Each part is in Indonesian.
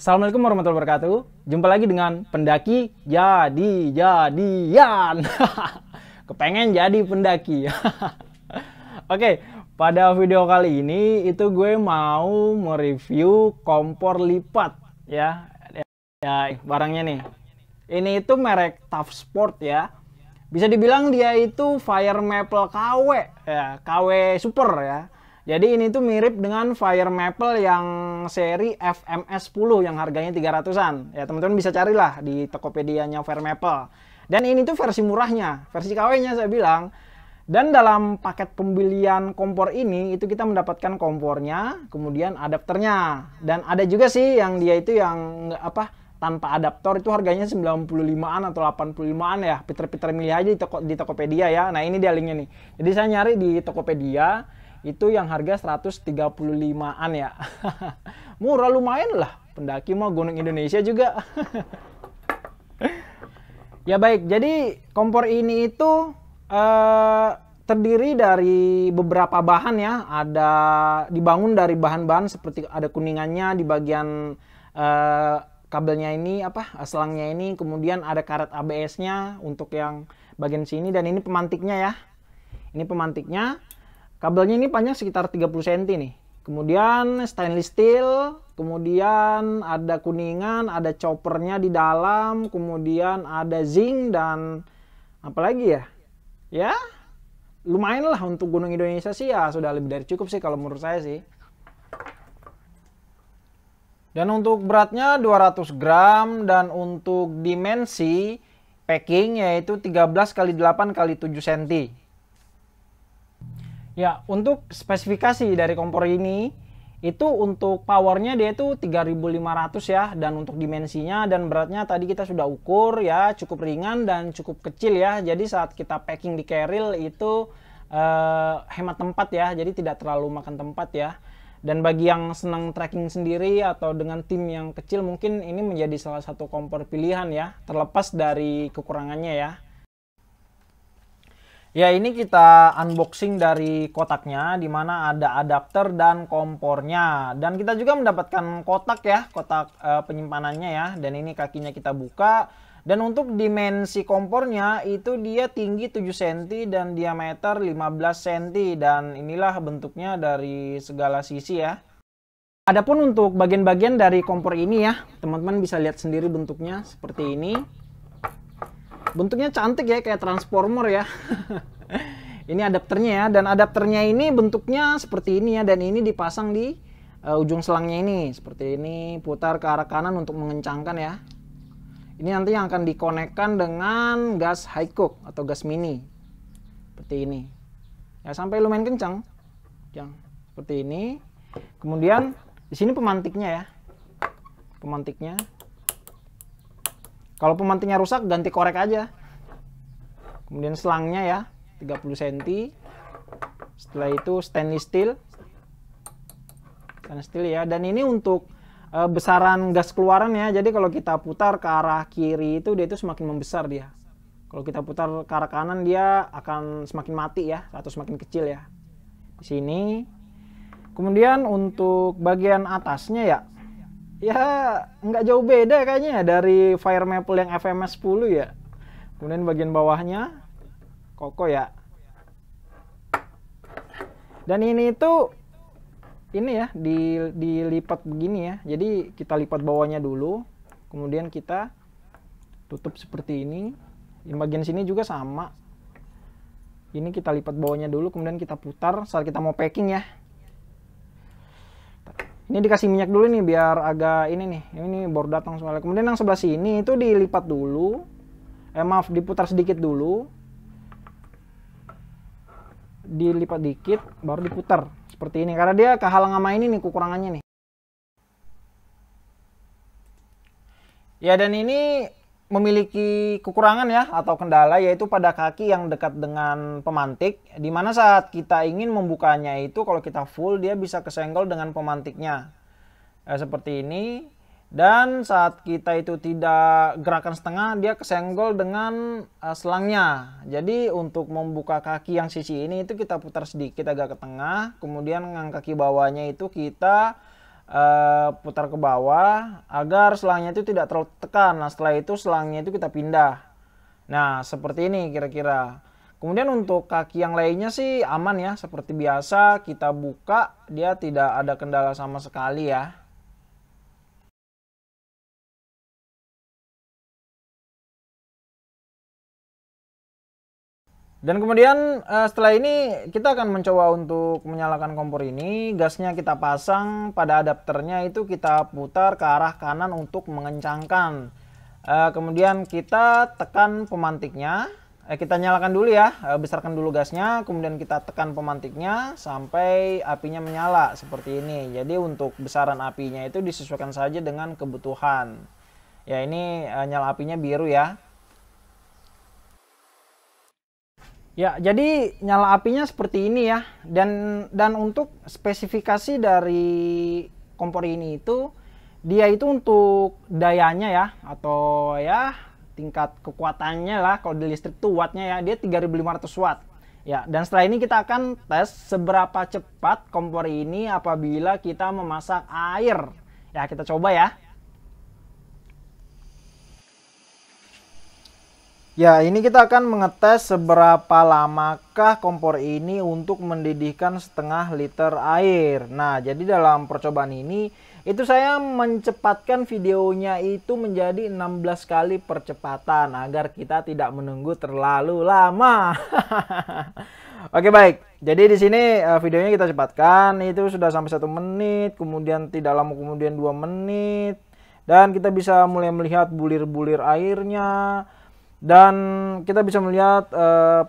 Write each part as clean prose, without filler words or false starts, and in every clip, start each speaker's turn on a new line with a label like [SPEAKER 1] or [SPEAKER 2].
[SPEAKER 1] Assalamualaikum warahmatullahi wabarakatuh. Jumpa lagi dengan pendaki jadi-jadian. Kepengen jadi pendaki. Oke, pada video kali ini itu gue mau mereview kompor lipat ya. Ya, barangnya nih. Ini itu merek Tough Sport ya. Bisa dibilang dia itu Fire Maple KW ya, KW Super ya. Jadi ini tuh mirip dengan Fire Maple yang seri FMS 10 yang harganya 300-an. Ya, teman-teman bisa carilah di Tokopedia-nya Fire Maple. Dan ini tuh versi murahnya, versi KW-nya saya bilang. Dan dalam paket pembelian kompor ini itu kita mendapatkan kompornya, kemudian adapternya. Dan ada juga sih yang dia itu yang tanpa adaptor, itu harganya 95-an atau 85-an ya. Pinter-pinter milih aja di Tokopedia ya. Nah, ini dia linknya nih. Jadi saya nyari di Tokopedia itu yang harga 135-an ya. Murah lumayan lah, pendaki mah Gunung Indonesia juga. Ya baik, jadi kompor ini itu terdiri dari beberapa bahan ya. Ada dibangun dari bahan-bahan seperti ada kuningannya di bagian kabelnya ini, selangnya ini, kemudian ada karet ABS-nya untuk yang bagian sini, dan ini pemantiknya ya. Ini pemantiknya. Kabelnya ini panjang sekitar 30 cm nih. Kemudian stainless steel, kemudian ada kuningan, ada choppernya di dalam, kemudian ada zinc, dan apa lagi ya? Ya, lumayan lah untuk Gunung Indonesia sih ya, sudah lebih dari cukup sih kalau menurut saya sih. Dan untuk beratnya 200 gram, dan untuk dimensi packing yaitu 13 x 8 x 7 cm. Ya, untuk spesifikasi dari kompor ini, itu untuk powernya dia itu 3500 ya, dan untuk dimensinya dan beratnya tadi kita sudah ukur ya, cukup ringan dan cukup kecil ya. Jadi saat kita packing di carrier itu hemat tempat ya, jadi tidak terlalu makan tempat ya. Dan bagi yang senang trekking sendiri atau dengan tim yang kecil, mungkin ini menjadi salah satu kompor pilihan ya, terlepas dari kekurangannya ya. Ya, ini kita unboxing dari kotaknya, dimana ada adapter dan kompornya. Dan kita juga mendapatkan kotak ya, kotak penyimpanannya ya. Dan ini kakinya kita buka. Dan untuk dimensi kompornya itu dia tinggi 7 cm dan diameter 15 cm. Dan inilah bentuknya dari segala sisi ya. Adapun untuk bagian-bagian dari kompor ini ya, teman-teman bisa lihat sendiri bentuknya seperti ini. Bentuknya cantik ya, kayak transformer ya. Ini adapternya ya, dan adapternya ini bentuknya seperti ini ya, dan ini dipasang di ujung selangnya ini seperti ini, putar ke arah kanan untuk mengencangkan ya. Ini nanti yang akan dikonekkan dengan gas high cook atau gas mini seperti ini ya, sampai lumayan kencang yang seperti ini. Kemudian di sini pemantiknya ya, pemantiknya. Kalau pemantiknya rusak, ganti korek aja. Kemudian selangnya ya, 30 cm. Setelah itu stainless steel. Stainless steel ya. Dan ini untuk besaran gas keluaran ya. Jadi kalau kita putar ke arah kiri itu, dia itu semakin membesar dia. Kalau kita putar ke arah kanan, dia akan semakin mati ya, atau semakin kecil ya. Di sini. Kemudian untuk bagian atasnya ya, nggak jauh beda kayaknya dari Fire Maple yang FMS 10 ya. Kemudian bagian bawahnya kokoh ya. Dan ini itu ini ya, dilipat begini ya. Jadi kita lipat bawahnya dulu, kemudian kita tutup seperti ini. Di bagian sini juga sama. Ini kita lipat bawahnya dulu, kemudian kita putar saat kita mau packing ya. Ini dikasih minyak dulu nih biar agak ini nih. Ini baru datang soalnya. Kemudian yang sebelah sini itu dilipat dulu. Diputar sedikit dulu. Dilipat dikit baru diputar seperti ini. Karena dia kehalang sama ini nih, kekurangannya nih. Ya, dan ini memiliki kekurangan ya atau kendala, yaitu pada kaki yang dekat dengan pemantik, dimana saat kita ingin membukanya itu kalau kita full dia bisa kesenggol dengan pemantiknya seperti ini, dan saat kita itu tidak gerakan setengah dia kesenggol dengan selangnya. Jadi untuk membuka kaki yang sisi ini itu kita putar sedikit agak ke tengah, kemudian dengan kaki bawahnya itu kita putar ke bawah agar selangnya itu tidak terlalu tekan. Nah, setelah itu selangnya itu kita pindah. Nah, seperti ini kira-kira. Kemudian untuk kaki yang lainnya sih aman ya, seperti biasa kita buka, dia tidak ada kendala sama sekali ya. Dan kemudian setelah ini kita akan mencoba untuk menyalakan kompor ini. Gasnya kita pasang, pada adapternya itu kita putar ke arah kanan untuk mengencangkan. Kemudian kita tekan pemantiknya. Kita nyalakan dulu ya, besarkan dulu gasnya, kemudian kita tekan pemantiknya sampai apinya menyala seperti ini. Jadi untuk besaran apinya itu disesuaikan saja dengan kebutuhan. Ya, ini nyala apinya biru ya. Ya, jadi nyala apinya seperti ini ya. Dan untuk spesifikasi dari kompor ini itu dia itu untuk dayanya ya, atau ya tingkat kekuatannya lah, kalau di listrik tuh wattnya ya, dia 3500 watt. Ya, dan setelah ini kita akan tes seberapa cepat kompor ini apabila kita memasak air. Ya, kita coba ya. Ya, ini kita akan mengetes seberapa lamakah kompor ini untuk mendidihkan setengah liter air. Nah, jadi dalam percobaan ini, itu saya mencepatkan videonya itu menjadi 16 kali percepatan agar kita tidak menunggu terlalu lama. Oke, baik. Jadi di sini videonya kita cepatkan, itu sudah sampai 1 menit, kemudian tidak lama kemudian 2 menit. Dan kita bisa mulai melihat bulir-bulir airnya. Dan kita bisa melihat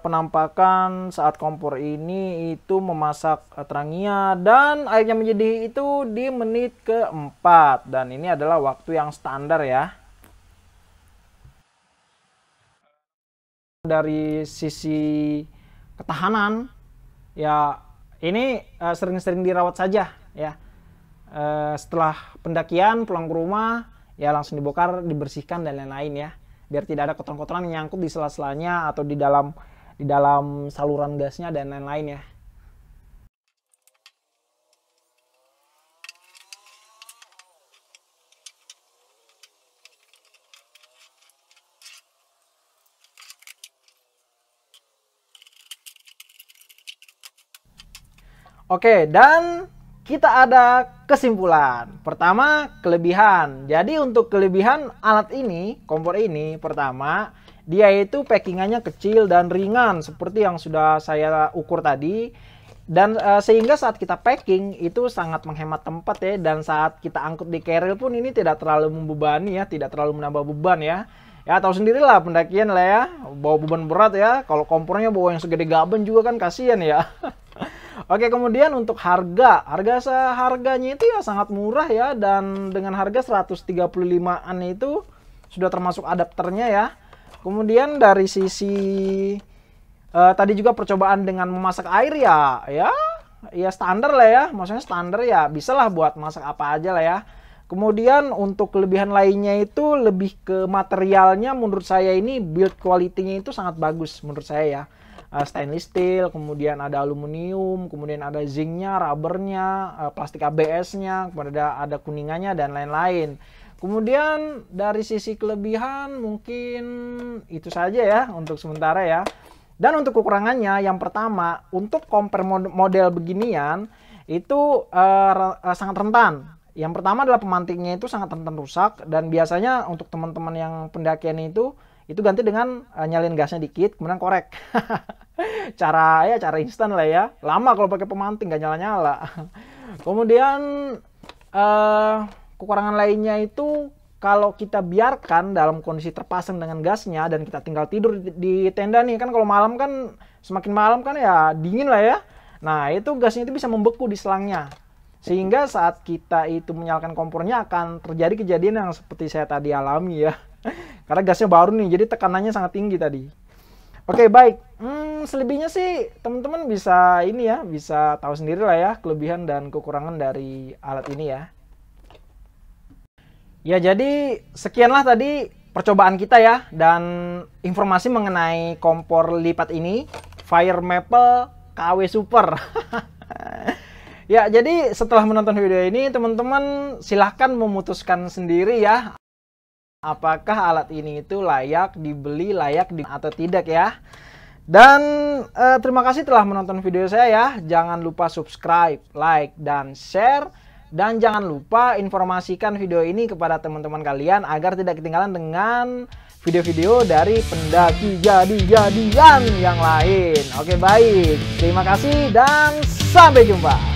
[SPEAKER 1] penampakan saat kompor ini itu memasak terangnya, dan airnya mendidih itu di menit ke-4, dan ini adalah waktu yang standar ya. Dari sisi ketahanan ya, ini sering-sering dirawat saja ya. Setelah pendakian pulang ke rumah ya langsung dibongkar, dibersihkan dan lain-lain ya, biar tidak ada kotoran-kotoran yang nyangkut di sela-selanya atau di dalam saluran gasnya dan lain-lain ya. Oke, dan kita ada kesimpulan. Pertama, kelebihan. Jadi untuk kelebihan alat ini, kompor ini, pertama, dia itu packingannya kecil dan ringan seperti yang sudah saya ukur tadi. Dan sehingga saat kita packing itu sangat menghemat tempat ya, dan saat kita angkut di keril pun ini tidak terlalu membebani ya, tidak terlalu menambah beban ya. Ya, tahu sendirilah pendakian lah ya, bawa beban berat ya. Kalau kompornya bawa yang segede gaban juga kan kasihan ya. Oke, kemudian untuk harganya itu ya sangat murah ya, dan dengan harga 135-an itu sudah termasuk adapternya ya. Kemudian dari sisi tadi juga percobaan dengan memasak air ya standar lah ya, maksudnya standar ya, bisalah buat masak apa aja lah ya. Kemudian untuk kelebihan lainnya itu lebih ke materialnya, menurut saya ini build quality-nya itu sangat bagus menurut saya ya. Stainless steel, kemudian ada aluminium, kemudian ada zincnya, rubbernya, plastik ABS-nya, kemudian ada kuningannya dan lain-lain. Kemudian dari sisi kelebihan mungkin itu saja ya untuk sementara ya. Dan untuk kekurangannya, yang pertama, untuk kompor model beginian itu sangat rentan. Yang pertama adalah pemantiknya itu sangat rentan rusak, dan biasanya untuk teman-teman yang pendakian itu ganti dengan nyalin gasnya dikit kemudian korek. cara instan lah ya, lama kalau pakai pemantik nggak nyala-nyala. Kemudian kekurangan lainnya itu kalau kita biarkan dalam kondisi terpasang dengan gasnya dan kita tinggal tidur di tenda nih, kan kalau malam kan semakin malam kan ya dingin lah ya. Nah, itu gasnya itu bisa membeku di selangnya, sehingga saat kita itu menyalakan kompornya akan terjadi kejadian yang seperti saya tadi alami ya. Karena gasnya baru nih, jadi tekanannya sangat tinggi tadi. Oke, baik. Selebihnya sih teman-teman bisa ini ya, bisa tahu sendiri lah ya kelebihan dan kekurangan dari alat ini ya. Ya, jadi sekianlah tadi percobaan kita ya, dan informasi mengenai kompor lipat ini, Fire Maple KW Super. Ya, jadi setelah menonton video ini, teman-teman silahkan memutuskan sendiri ya, apakah alat ini itu layak dibeli, atau tidak ya. Dan terima kasih telah menonton video saya ya. Jangan lupa subscribe, like, dan share. Dan jangan lupa informasikan video ini kepada teman-teman kalian agar tidak ketinggalan dengan video-video dari pendaki jadi-jadian yang lain. Oke, baik. Terima kasih dan sampai jumpa.